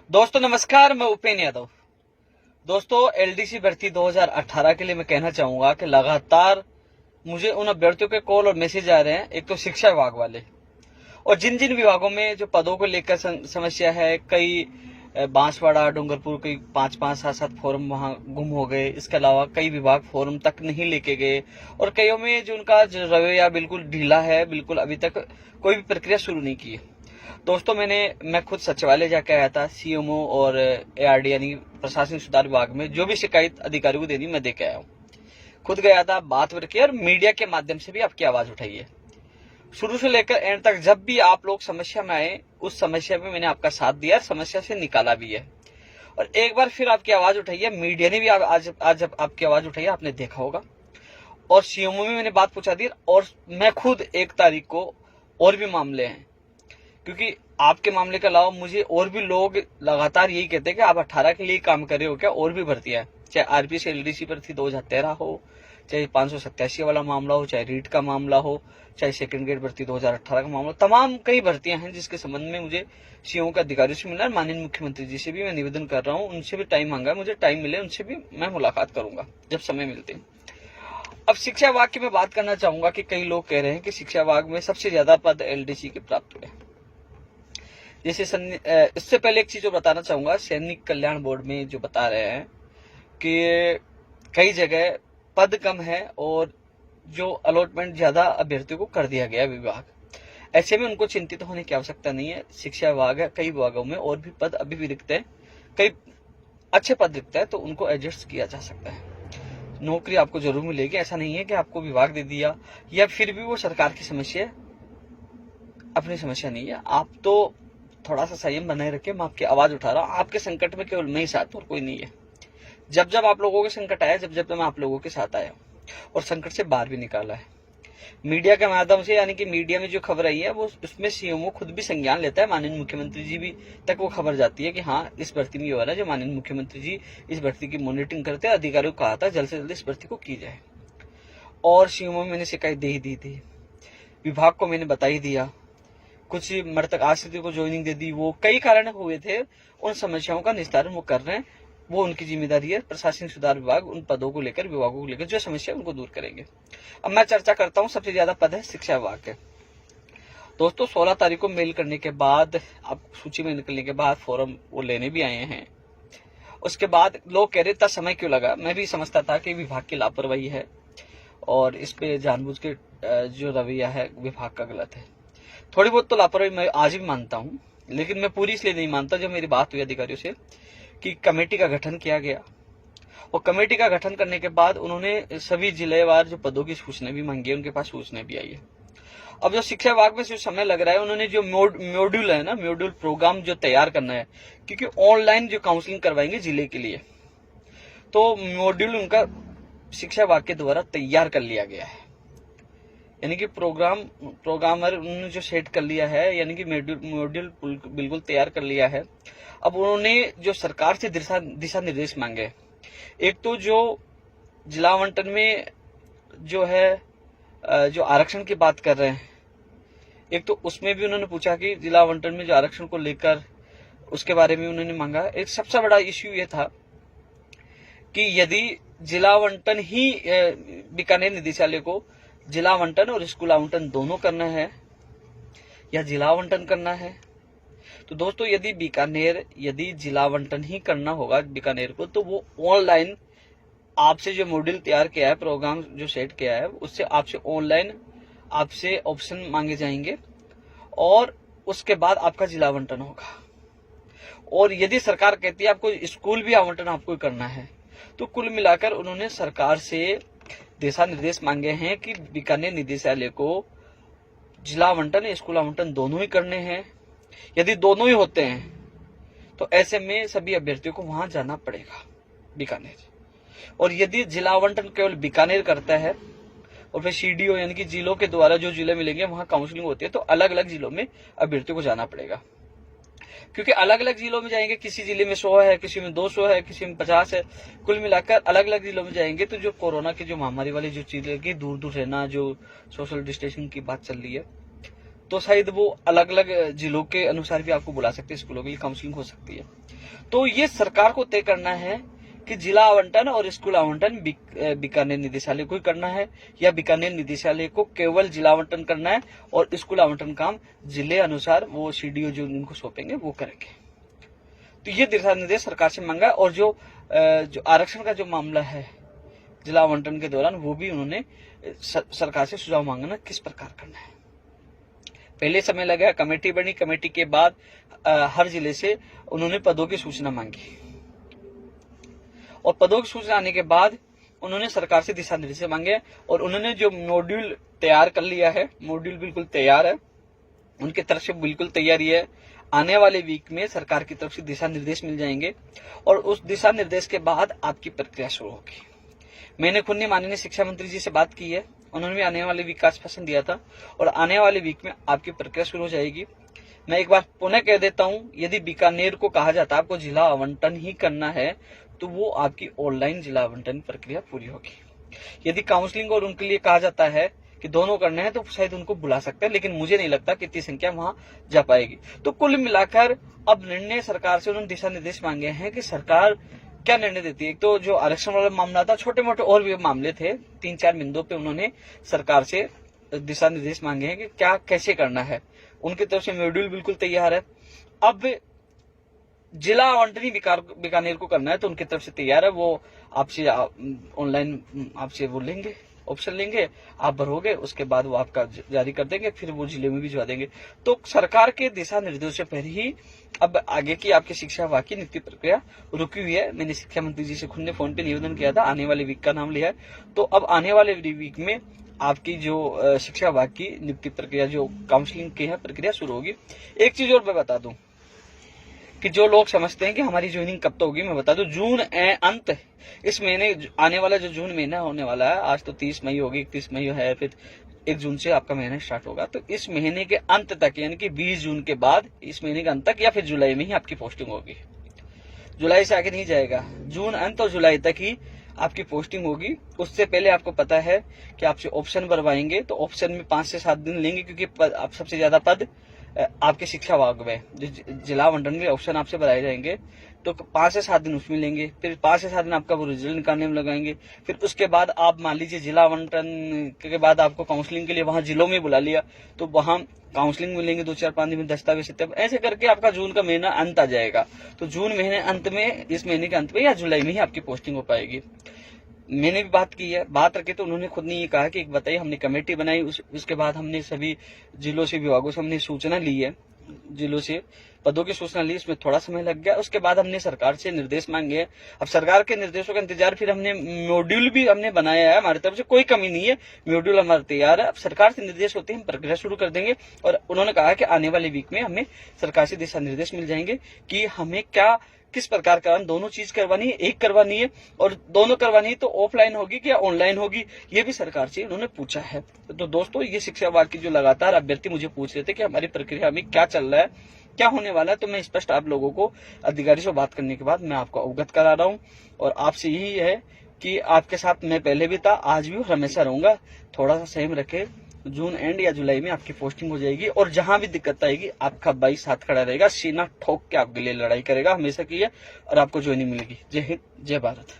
दोस्तों नमस्कार, मैं उपेन यादव। दोस्तों एलडीसी भर्ती 2018 के लिए मैं कहना चाहूंगा कि लगातार मुझे उन अभ्यर्थियों के कॉल और मैसेज आ रहे हैं। एक तो शिक्षा विभाग वाले, और जिन जिन विभागों में जो पदों को लेकर समस्या है, कई बांसवाड़ा, डूंगरपुर, कई 5-5, 7-7 फॉर्म वहां गुम हो गए। इसके अलावा कई विभाग फॉर्म तक नहीं लेके गए, और कईयों में जो उनका रवैया बिल्कुल ढीला है, बिल्कुल अभी तक कोई भी प्रक्रिया शुरू नहीं की है। दोस्तों मैं खुद सचिवालय जाके आया था। सीएमओ और एआरडी यानी प्रशासनिक सुधार विभाग में जो भी शिकायत अधिकारियों को देनी मैं दे के आया हूँ। खुद गया था, बात करके, और मीडिया के माध्यम से भी आपकी आवाज उठाई है। शुरू से लेकर एंड तक जब भी आप लोग समस्या में आए, उस समस्या में मैंने आपका साथ दिया, समस्या से निकाला भी है। और एक बार फिर आपकी आवाज उठाई है, मीडिया ने भी आज आपकी आवाज उठाई है, आपने देखा होगा। और सीएमओ में मैंने बात पूछा दी, और मैं खुद 1 तारीख को और भी मामले हैं, क्योंकि आपके मामले के अलावा मुझे और भी लोग लगातार यही कहते हैं कि आप 18 के लिए काम कर रहे हो क्या, और भी भर्तियां हैं। चाहे आरपी से एलडीसी भर्ती 2013 हो, चाहे 587 वाला मामला हो, चाहे रीट का मामला हो, चाहे सेकंड ग्रेड भर्ती 2018 का मामला, तमाम कई भर्तियां हैं जिसके संबंध में मुझे सीओ के अधिकारियों से मिलना है। माननीय मुख्यमंत्री जी से भी मैं निवेदन कर रहा हूँ, उनसे भी टाइम मांगा है, मुझे टाइम मिले उनसे भी मैं मुलाकात करूंगा जब समय मिलते हैं। अब शिक्षा विभाग की मैं बात करना चाहूंगा कि कई लोग कह रहे हैं कि शिक्षा विभाग में सबसे ज्यादा पद एलडीसी के प्राप्त हुए। जैसे इससे पहले एक चीज जो बताना चाहूंगा, सैनिक कल्याण बोर्ड में जो बता रहे हैं कि कई जगह पद कम है और जो अलॉटमेंट ज्यादा अभ्यर्थियों को कर दिया गया विभाग। ऐसे में उनको चिंतित होने की आवश्यकता नहीं है। शिक्षा विभाग है, कई विभागों में और भी पद अभी भी रिक्त है, कई अच्छे पद रिक्त है, तो उनको एडजस्ट किया जा सकता है। नौकरी आपको जरूर मिलेगी। ऐसा नहीं है कि आपको विभाग दे दिया या फिर भी वो सरकार की समस्या है, अपनी समस्या नहीं है। आप तो थोड़ा सा संयम बनाए रखे। मैं आपकी आवाज उठा रहा हूँ। आपके संकट में केवल मैं ही साथ हूं और कोई नहीं है। जब जब आप लोगों के संकट आया, जब जब मैं आप लोगों के साथ आया और संकट से बाहर भी निकाला है। मीडिया के माध्यम से, यानी कि मीडिया में जो खबर आई है वो उसमें सीएमओ खुद भी संज्ञान लेता है, माननीय मुख्यमंत्री जी भी तक वो खबर जाती है कि हाँ इस भर्ती में ये हो रहा है। जो माननीय मुख्यमंत्री जी इस भर्ती की मॉनिटरिंग करते हैं, अधिकारियों को कहा था जल्द से जल्द इस भर्ती को की जाए। और सीएमओ में मैंने शिकायत दे ही दी थी, विभाग को मैंने बता ही दिया, कुछ मृतक आश्रितों को ज्वाइनिंग दे दी। वो कई कारण हुए थे, उन समस्याओं का निस्तारण वो कर रहे हैं। वो उनकी जिम्मेदारी है। प्रशासनिक सुधार विभाग उन पदों को लेकर, विभागों को लेकर जो समस्या उनको दूर करेंगे। अब मैं चर्चा करता हूँ। सबसे ज्यादा पद है शिक्षा विभाग के। दोस्तों 16 तारीख को मेल करने के बाद, आप सूची में निकलने के बाद फॉर्म वो लेने भी आए हैं। उसके बाद लोग कह रहे इतना समय क्यों लगा। मैं भी समझता था कि विभाग की लापरवाही है और इस पे जानबूझ के जो रवैया है विभाग का गलत है। थोड़ी बहुत तो लापरवाही मैं आज भी मानता हूँ, लेकिन मैं पूरी इसलिए नहीं मानता। जब मेरी बात हुई अधिकारियों से कि कमेटी का गठन किया गया, और कमेटी का गठन करने के बाद उन्होंने सभी जिलेवार जो पदों की सूचना भी मांगी है, उनके पास सूचना भी आई है। अब जो शिक्षा विभाग में जो समय लग रहा है, उन्होंने जो मॉड्यूल है ना, मॉड्यूल प्रोग्राम जो तैयार करना है, क्योंकि ऑनलाइन जो काउंसलिंग करवाएंगे जिले के लिए, तो मॉड्यूल उनका शिक्षा विभाग के द्वारा तैयार कर लिया गया है। यानी कि प्रोग्रामर उन्होंने जो सेट कर लिया है, यानी कि मॉड्यूल बिल्कुल तैयार कर लिया है। अब उन्होंने जो सरकार से दिशा निर्देश मांगे। एक तो जो जिला आवंटन में जो है, जो आरक्षण की बात कर रहे हैं, एक तो उसमें भी उन्होंने पूछा कि जिला आवंटन में जो आरक्षण को लेकर, उसके बारे में उन्होंने मांगा। एक सबसे बड़ा इश्यू ये था कि यदि जिला आवंटन ही बीकानेर निदेशालय को जिला आवंटन और स्कूल आवंटन दोनों करना है या जिला आवंटन करना है, तो दोस्तों यदि जिला आवंटन ही करना होगा बीकानेर को, तो वो ऑनलाइन आपसे जो मॉड्यूल तैयार किया है, प्रोग्राम जो सेट किया है, उससे आपसे ऑनलाइन आपसे ऑप्शन मांगे जाएंगे और उसके बाद आपका जिला आवंटन होगा। और यदि सरकार कहती है आपको स्कूल भी आवंटन आपको करना है, तो कुल मिलाकर उन्होंने सरकार से दिशा निर्देश मांगे हैं कि बीकानेर निदेशालय को जिला आवंटन स्कूल आवंटन दोनों ही करने हैं। यदि दोनों ही होते हैं तो ऐसे में सभी अभ्यर्थियों को वहां जाना पड़ेगा बीकानेर। और यदि जिला आवंटन केवल बीकानेर करता है और फिर सीडीओ यानी कि जिलों के द्वारा जो जिले मिलेंगे वहां काउंसलिंग होती है, तो अलग अलग जिलों में अभ्यर्थियों को जाना पड़ेगा। क्योंकि अलग अलग जिलों में जाएंगे, किसी जिले में 100 है, किसी में 200 है, किसी में 50 है, कुल मिलाकर अलग अलग जिलों में जाएंगे, तो जो कोरोना की जो महामारी वाली जो चीजें की दूर दूर रहना, जो सोशल डिस्टेंसिंग की बात चल रही है, तो शायद वो अलग अलग जिलों के अनुसार भी आपको बुला सकते हैं, स्कूलों के लिए काउंसलिंग हो सकती है। तो ये सरकार को तय करना है कि जिला आवंटन और स्कूल आवंटन बीकानेर निदेशालय को ही करना है या बीकानेर निदेशालय को केवल जिला आवंटन करना है और स्कूल आवंटन काम जिले अनुसार वो सीडीओ जो उनको सौंपेंगे वो करेंगे। तो ये दिशा निर्देश सरकार से मांगा। और जो आरक्षण का जो मामला है जिला आवंटन के दौरान, वो भी उन्होंने सरकार से सुझाव मांगना किस प्रकार करना है। पहले समय लगा, कमेटी बनी, कमेटी के बाद हर जिले से उन्होंने पदों की सूचना मांगी और पदों की सूचना आने के बाद उन्होंने सरकार से दिशा निर्देश मांगे और उन्होंने जो मॉड्यूल तैयार कर लिया है, मॉड्यूल बिल्कुल तैयार है, उनकी तरफ से बिल्कुल तैयारी है। आने वाले वीक में सरकार की तरफ से दिशा निर्देश मिल जाएंगे और उस दिशा निर्देश के बाद आपकी प्रक्रिया शुरू होगी। मैंने खुद ने माननीय शिक्षा मंत्री जी से बात की है, उन्होंने भी आने वाले वीक का आश्वासन दिया था और आने वाले वीक में आपकी प्रक्रिया शुरू हो जाएगी। मैं एक बार पुनः कह देता हूं, यदि बीकानेर को कहा जाता है आपको जिला आवंटन ही करना है तो वो आपकी ऑनलाइन जिला आवंटन प्रक्रिया पूरी होगी। यदि काउंसलिंग और उनके लिए कहा जाता है कि दोनों करने हैं तो शायद उनको बुला सकते हैं, लेकिन मुझे नहीं लगता कि इतनी संख्या वहां जा पाएगी। तो कुल मिलाकर अब निर्णय सरकार से उन्होंने दिशा निर्देश मांगे हैं कि सरकार क्या निर्णय देती है। एक तो जो आरक्षण वाला मामला था, छोटे मोटे और भी मामले थे, 3-4 बिंदुओं पे उन्होंने सरकार से दिशा निर्देश मांगे हैं कि क्या कैसे करना है। उनकी तरफ से मॉड्यूल बिल्कुल तैयार है। अब जिला आवंटन बीकानेर को करना है तो उनकी तरफ से तैयार है। वो आपसे ऑनलाइन आपसे वो लेंगे, ऑप्शन लेंगे, आप भरोगे, उसके बाद वो आपका जारी कर देंगे, फिर वो जिले में भिजवा देंगे। तो सरकार के दिशा निर्देशों से पहले ही अब आगे की आपकी शिक्षा विभाग की नियुक्ति प्रक्रिया रुकी हुई है। मैंने शिक्षा मंत्री जी से खुद ने फोन पे निवेदन किया था, आने वाले वीक का नाम लिया है। तो अब आने वाले वीक में आपकी जो शिक्षा विभाग की नियुक्ति प्रक्रिया, जो काउंसलिंग की है प्रक्रिया शुरू होगी। एक चीज और मैं बता दूं कि जो लोग समझते हैं कि हमारी ज्वाइनिंग कब तक होगी, मैं बता दूं जून अंत, इस महीने आने वाला जो जून महीना होने वाला है, आज तो 30 मई होगी, 31 मई है, फिर 1 जून से आपका महीना स्टार्ट होगा। तो इस महीने के अंत तक, यानी कि 20 जून के बाद इस महीने के अंत तक या फिर जुलाई में ही आपकी पोस्टिंग होगी। जुलाई से आगे नहीं जाएगा, जून अंत और जुलाई तक ही आपकी पोस्टिंग होगी। उससे पहले आपको पता है कि आपसे ऑप्शन भरवाएंगे, तो ऑप्शन में 5 से 7 दिन लेंगे, क्योंकि आप सबसे ज्यादा पद आपके शिक्षा विभाग में जो जिला आवंटन में ऑप्शन आपसे भराए जाएंगे, तो 5 से 7 दिन उसमें लेंगे। फिर 5 से 7 दिन आपका वो रिजल्ट निकालने में लगाएंगे। फिर उसके बाद आप मान लीजिए जिला आवंटन के बाद आपको काउंसलिंग के लिए वहां जिलों में बुला लिया, तो वहां काउंसलिंग में लेंगे 2-4-5 दिन में, दस्तावेज ऐसे करके आपका जून का महीना अंत आ जाएगा। तो जून महीने अंत में, इस महीने के अंत में या जुलाई में ही आपकी पोस्टिंग हो पाएगी। मैंने भी बात की है, बात रखे तो उन्होंने खुद ने ये कहा कि एक बताइए, हमने कमेटी बनाई, उसके बाद हमने सभी जिलों से, विभागों से हमने सूचना ली है, जिलों से पदों की सूचना ली, इसमें थोड़ा समय लग गया। उसके बाद हमने सरकार से निर्देश मांगे हैं। अब सरकार के निर्देशों का इंतजार, फिर हमने मॉड्यूल भी हमने बनाया है, हमारी तरफ से कोई कमी नहीं है, मॉड्यूल हमारा तैयार है। अब सरकार से निर्देश होते हैं, हम प्रक्रिया शुरू कर देंगे। और उन्होंने कहा कि आने वाले वीक में हमें सरकार से दिशा निर्देश मिल जाएंगे कि हमें क्या किस प्रकार का, दोनों चीज करवानी है, एक करवानी है, और दोनों करवानी है तो ऑफलाइन होगी कि ऑनलाइन होगी, ये भी सरकार से उन्होंने पूछा है। तो दोस्तों, ये शिक्षा विभाग की जो लगातार अभ्यर्थी मुझे पूछ रहे थे कि हमारी प्रक्रिया में क्या चल रहा है, क्या होने वाला है, तो मैं स्पष्ट आप लोगों को अधिकारी से बात करने के बाद मैं आपको अवगत करा रहा हूँ। और आपसे यही है कि आपके साथ मैं पहले भी था, आज भी और हमेशा रहूंगा। थोड़ा सा सहम रखे, जून एंड या जुलाई में आपकी पोस्टिंग हो जाएगी। और जहां भी दिक्कत आएगी, आपका भाई साथ खड़ा रहेगा, सीना ठोक के आपके लिए लड़ाई करेगा, हमेशा की है, और आपको ज्वाइनिंग मिलेगी। जय हिंद, जय भारत।